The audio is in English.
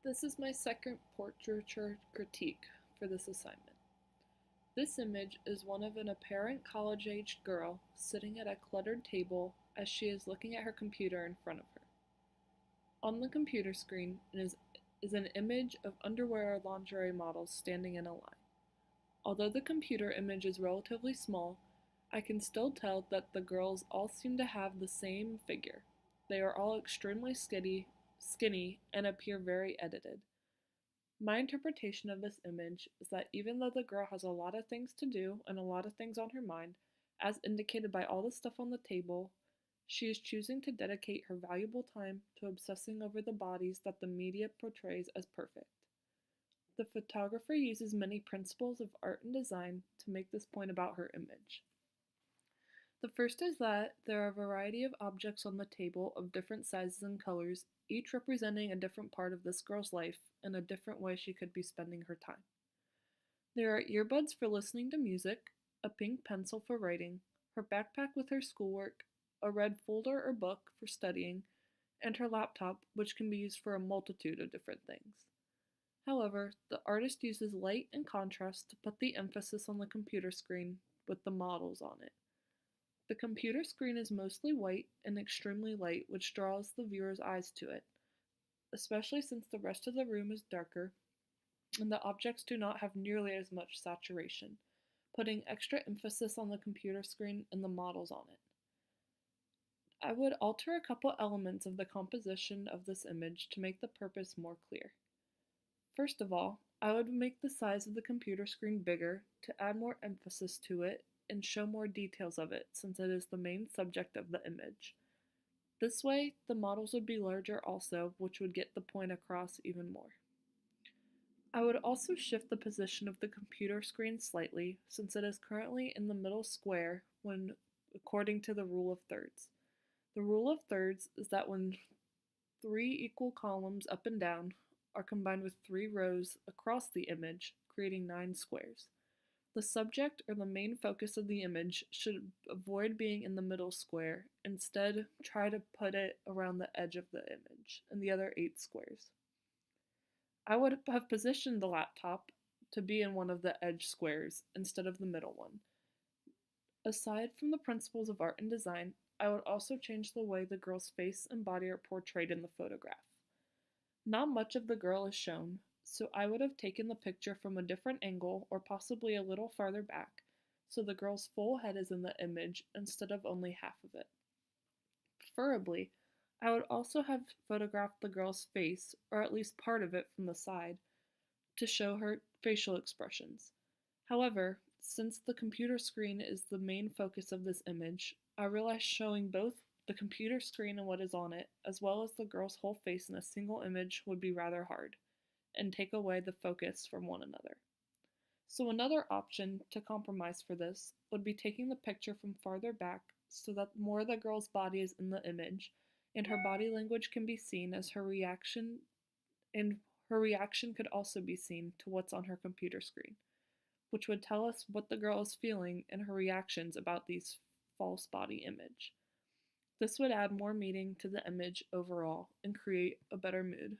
This is my second portraiture critique for this assignment. This image is one of an apparent college-aged girl sitting at a cluttered table as she is looking at her computer in front of her. On the computer screen is an image of underwear or lingerie models standing in a line. Although the computer image is relatively small, I can still tell that the girls all seem to have the same figure. They are all extremely skinny and appear very edited. My interpretation of this image is that even though the girl has a lot of things to do and a lot of things on her mind, as indicated by all the stuff on the table, she is choosing to dedicate her valuable time to obsessing over the bodies that the media portrays as perfect. The photographer uses many principles of art and design to make this point about her image. The first is that there are a variety of objects on the table of different sizes and colors, each representing a different part of this girl's life and a different way she could be spending her time. There are earbuds for listening to music, a pink pencil for writing, her backpack with her schoolwork, a red folder or book for studying, and her laptop, which can be used for a multitude of different things. However, the artist uses light and contrast to put the emphasis on the computer screen with the models on it. The computer screen is mostly white and extremely light, which draws the viewer's eyes to it, especially since the rest of the room is darker and the objects do not have nearly as much saturation, putting extra emphasis on the computer screen and the models on it. I would alter a couple elements of the composition of this image to make the purpose more clear. First of all, I would make the size of the computer screen bigger to add more emphasis to it and show more details of it since it is the main subject of the image. This way, the models would be larger also, which would get the point across even more. I would also shift the position of the computer screen slightly since it is currently in the middle square when according to the rule of thirds. The rule of thirds is that when three equal columns up and down are combined with three rows across the image, creating 9 squares. The subject or the main focus of the image should avoid being in the middle square, instead try to put it around the edge of the image in the other 8 squares. I would have positioned the laptop to be in one of the edge squares instead of the middle one. Aside from the principles of art and design, I would also change the way the girl's face and body are portrayed in the photograph. Not much of the girl is shown, so I would have taken the picture from a different angle or possibly a little farther back, so the girl's full head is in the image instead of only half of it. Preferably, I would also have photographed the girl's face, or at least part of it from the side, to show her facial expressions. However, since the computer screen is the main focus of this image, I realized showing both the computer screen and what is on it, as well as the girl's whole face in a single image would be rather hard, and take away the focus from one another. So another option to compromise for this would be taking the picture from farther back so that more of the girl's body is in the image, and her body language can be seen as her reaction could also be seen to what's on her computer screen, which would tell us what the girl is feeling and her reactions about these false body image. This would add more meaning to the image overall and create a better mood,